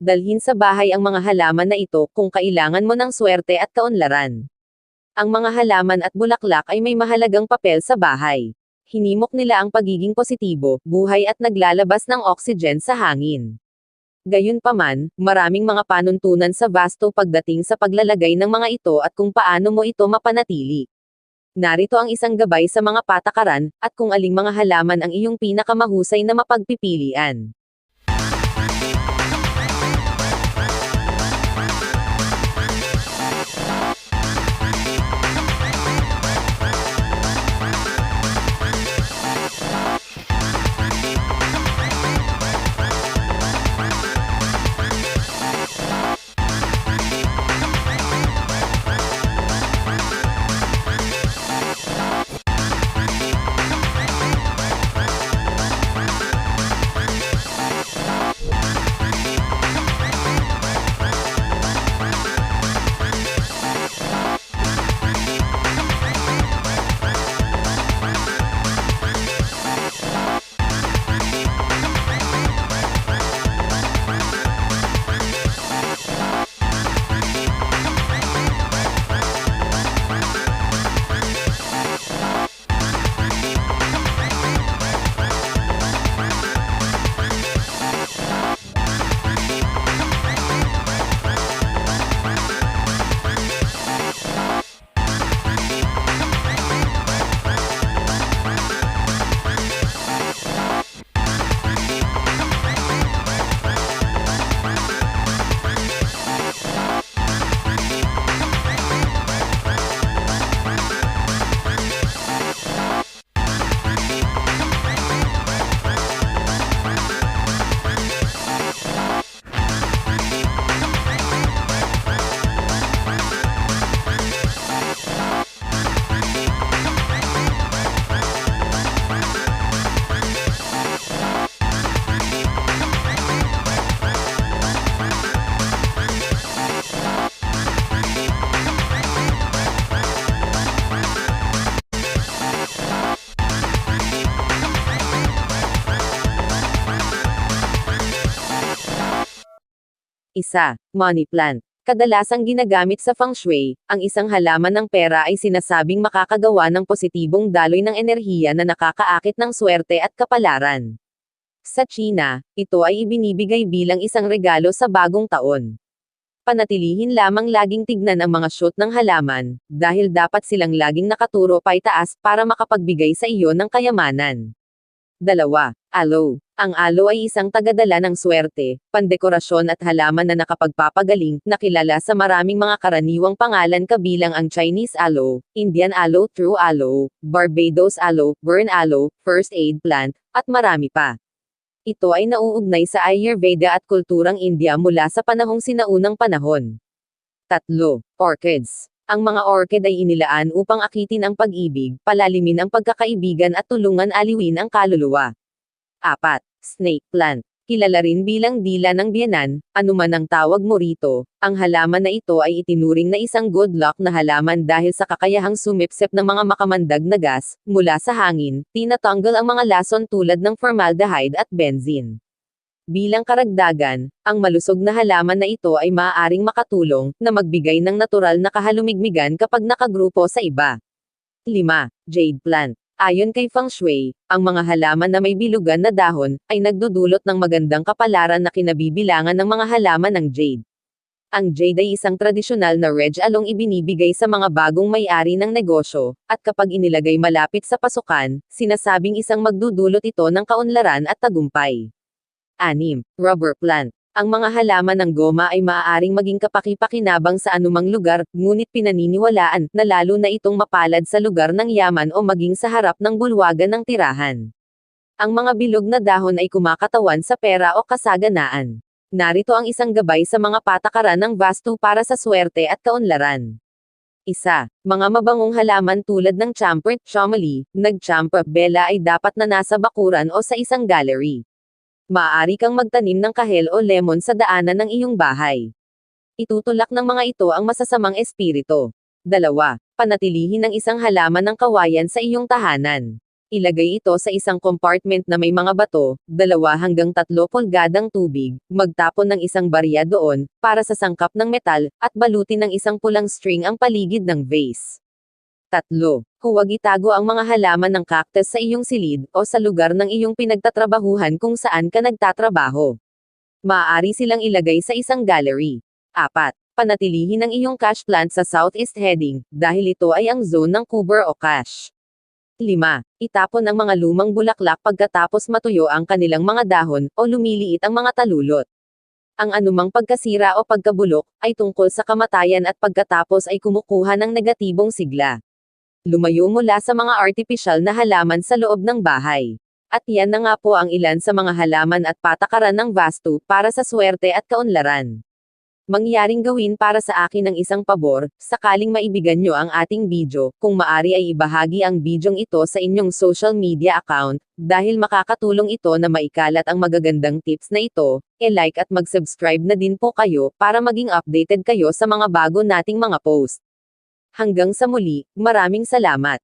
Dalhin sa bahay ang mga halaman na ito kung kailangan mo ng swerte at kaunlaran. Ang mga halaman at bulaklak ay may mahalagang papel sa bahay. Hinimok nila ang pagiging positibo, buhay at naglalabas ng oxygen sa hangin. Gayunpaman, maraming mga panuntunan sa vasto pagdating sa paglalagay ng mga ito at kung paano mo ito mapanatili. Narito ang isang gabay sa mga patakaran, at kung aling mga halaman ang iyong pinakamahusay na mapagpipilian. Isa, money plant. Kadalasang ginagamit sa feng shui, ang isang halaman ng pera ay sinasabing makakagawa ng positibong daloy ng enerhiya na nakakaakit ng swerte at kapalaran. Sa China, ito ay ibinibigay bilang isang regalo sa bagong taon. Panatilihin lamang laging tignan ang mga shoot ng halaman, dahil dapat silang laging nakaturo paitaas para makapagbigay sa iyo ng kayamanan. 2. Aloe. Ang aloe ay isang tagadala ng swerte, pandekorasyon at halaman na nakapagpapagaling, nakilala sa maraming mga karaniwang pangalan kabilang ang Chinese aloe, Indian aloe, true aloe, Barbados aloe, burn aloe, first aid plant, at marami pa. Ito ay nauugnay sa Ayurveda at kulturang India mula sa panahong sinaunang panahon. 3. Orchids. Ang mga orchid ay inilaan upang akitin ang pag-ibig, palalimin ang pagkakaibigan at tulungan aliwin ang kaluluwa. 4. Snake plant. Kilala rin bilang dila ng biyenan, anuman ang tawag mo rito, ang halaman na ito ay itinuring na isang good luck na halaman dahil sa kakayahang sumipsip ng mga makamandag na gas, mula sa hangin, tinatanggal ang mga lason tulad ng formaldehyde at benzene. Bilang karagdagan, ang malusog na halaman na ito ay maaaring makatulong na magbigay ng natural na kahalumigmigan kapag nakagrupo sa iba. 5. Jade plant. Ayon kay Feng Shui, ang mga halaman na may bilugan na dahon, ay nagdudulot ng magandang kapalaran na kinabibilangan ng mga halaman ng jade. Ang jade ay isang tradisyonal na regalong ibinibigay sa mga bagong may-ari ng negosyo, at kapag inilagay malapit sa pasukan, sinasabing isang magdudulot ito ng kaunlaran at tagumpay. 6. Rubber plant. Ang mga halaman ng goma ay maaaring maging kapaki-pakinabang sa anumang lugar, ngunit pinaniniwalaan na lalo na itong mapalad sa lugar ng yaman o maging sa harap ng bulwagan ng tirahan. Ang mga bilog na dahon ay kumakatawan sa pera o kasaganaan. Narito ang isang gabay sa mga patakaran ng vastu para sa swerte at kaunlaran. 1. Mga mabangong halaman tulad ng champer, chamomile, nagchampa, bela ay dapat na nasa bakuran o sa isang gallery. Maaari kang magtanim ng kahel o lemon sa daanan ng iyong bahay. Itutulak ng mga ito ang masasamang espiritu. 2. Panatilihin ang isang halaman ng kawayan sa iyong tahanan. Ilagay ito sa isang compartment na may mga bato, 2 hanggang 3 pulgadang tubig, magtapon ng isang barya doon, para sa sangkap ng metal, at balutin ng isang pulang string ang paligid ng vase. 3. Huwag itago ang mga halaman ng cactus sa iyong silid, o sa lugar ng iyong pinagtatrabahuhan kung saan ka nagtatrabaho. Maaari silang ilagay sa isang gallery. 4. Panatilihin ang iyong cash plant sa southeast heading, dahil ito ay ang zone ng cover o cash. 5. Itapon ang mga lumang bulaklak pagkatapos matuyo ang kanilang mga dahon, o lumiliit ang mga talulot. Ang anumang pagkasira o pagkabulok, ay tungkol sa kamatayan at pagkatapos ay kumukuha ng negatibong sigla. Lumayo mula sa mga artipisyal na halaman sa loob ng bahay. At yan na nga po ang ilan sa mga halaman at patakaran ng Vastu para sa swerte at kaunlaran. Mangyaring gawin para sa akin ng isang pabor, sakaling maibigan nyo ang ating video, kung maari ay ibahagi ang bidyong ito sa inyong social media account, dahil makakatulong ito na maikalat ang magagandang tips na ito, e-like at mag-subscribe na din po kayo, para maging updated kayo sa mga bago nating mga post. Hanggang sa muli, maraming salamat.